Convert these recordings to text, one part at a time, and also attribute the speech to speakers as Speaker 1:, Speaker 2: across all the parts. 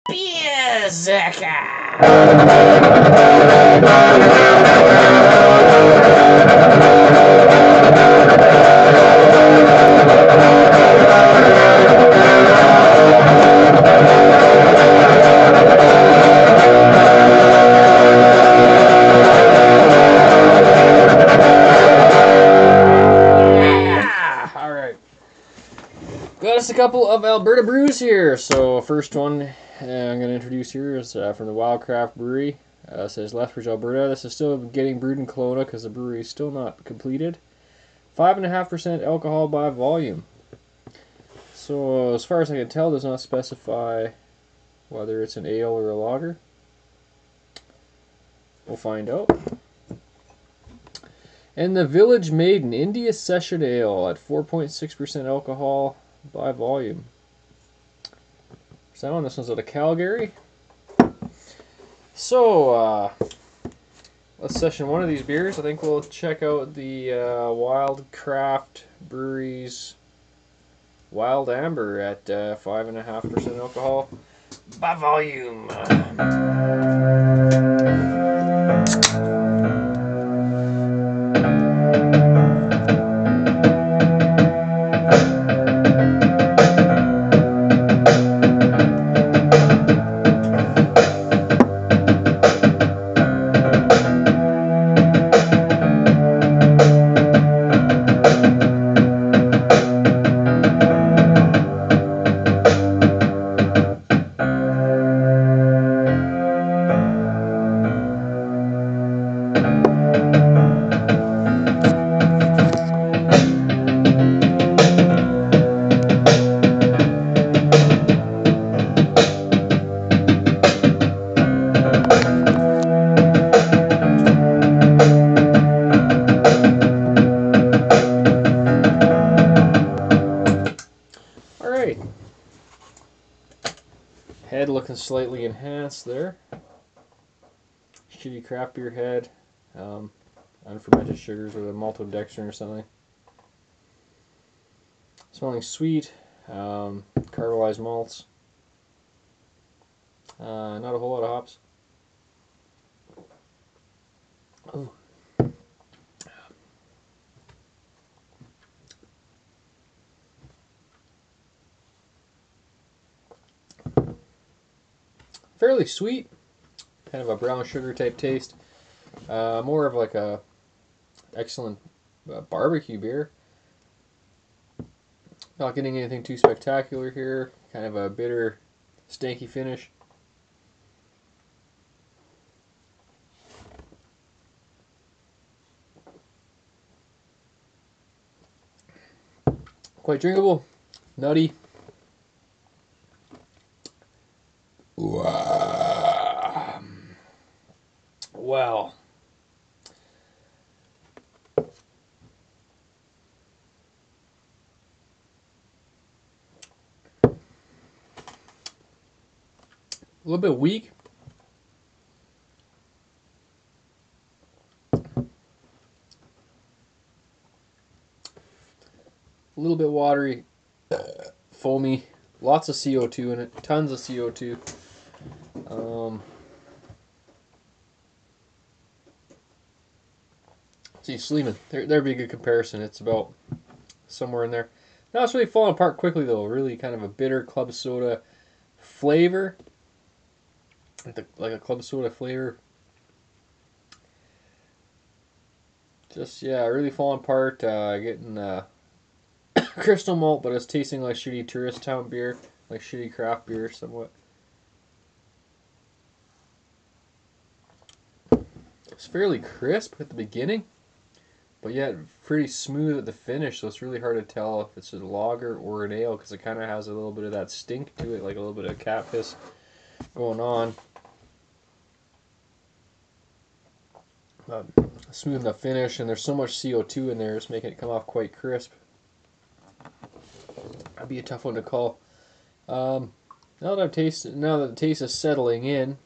Speaker 1: Beerzerker. All right. Got us a couple of Alberta brews here. So first one I'm going to introduce here is from the Wildcraft Brewery. It says Lethbridge, Alberta. This is still getting brewed in Kelowna because the brewery is still not completed. 5.5% alcohol by volume. So as far as I can tell, does not specify whether it's an ale or a lager. We'll find out. And the Village Maiden India Session Ale at 4.6% alcohol by volume. So this one's out of Calgary. So let's session one of these beers. I think we'll check out the Wildcraft Brewery's Wild Amber at 5.5% alcohol by volume. Alright. Head looking slightly enhanced there. Shitty craft beer head. Unfermented sugars with a maltodextrin or something. Smelling sweet. Caramelized malts. Not a whole lot of hops. Ooh. Fairly sweet, kind of a brown sugar type taste. More of like a excellent barbecue beer. Not getting anything too spectacular here. Kind of a bitter, stanky finish. Quite drinkable, nutty. Wow. A little bit weak. A little bit watery, foamy, lots of CO2 in it, tons of CO2. See, Sleeman, there'd be a good comparison. It's about somewhere in there. Now it's really falling apart quickly though. Really kind of a bitter club soda flavor, like a club soda flavor. Just yeah, really falling apart. Getting crystal malt, but it's tasting like shitty tourist town beer, like shitty craft beer somewhat. It's fairly crisp at the beginning, but yet pretty smooth at the finish, so it's really hard to tell if it's a lager or an ale because it kind of has a little bit of that stink to it, like a little bit of cat piss going on. Smooth enough finish, and there's so much CO2 in there, it's making it come off quite crisp. That'd be a tough one to call. Now that the taste is settling in,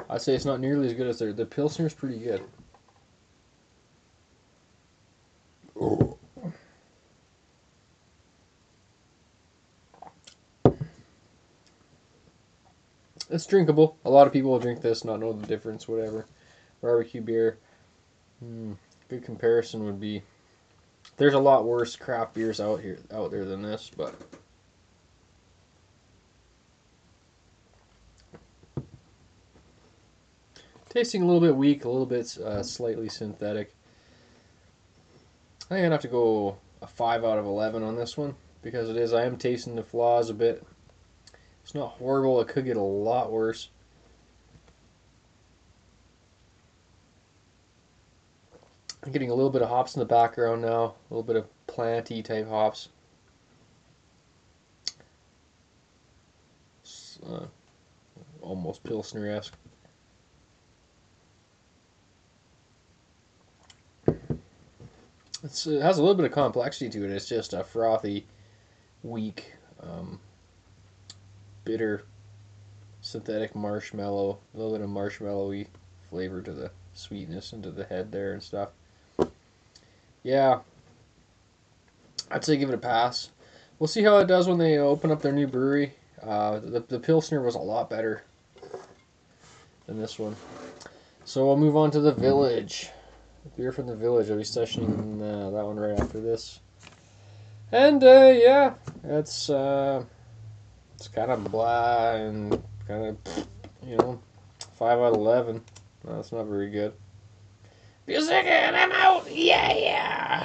Speaker 1: I'd say it's not nearly as good as the Pilsner's pretty good. Oh. It's drinkable. A lot of people will drink this, not know the difference, whatever. Barbecue beer. Good comparison would be, there's a lot worse craft beers out there than this, but tasting a little bit weak, a little bit slightly synthetic. I think I'd have to go a 5 out of 11 on this one, because I am tasting the flaws a bit. It's not horrible, it could get a lot worse. I'm getting a little bit of hops in the background now, a little bit of planty type hops. Almost Pilsner-esque. It has a little bit of complexity to it. It's just a frothy, weak, bitter, synthetic marshmallow. A little bit of marshmallowy flavor to the sweetness and to the head there and stuff. Yeah, I'd say give it a pass. We'll see how it does when they open up their new brewery. The Pilsner was a lot better than this one. So we'll move on to the Village. Beer from the Village. I'll be sessioning that one right after this. And yeah, it's kind of blah and kind of 5 out of 11. No, that's not very good. Beerzerker, I'm out. Yeah.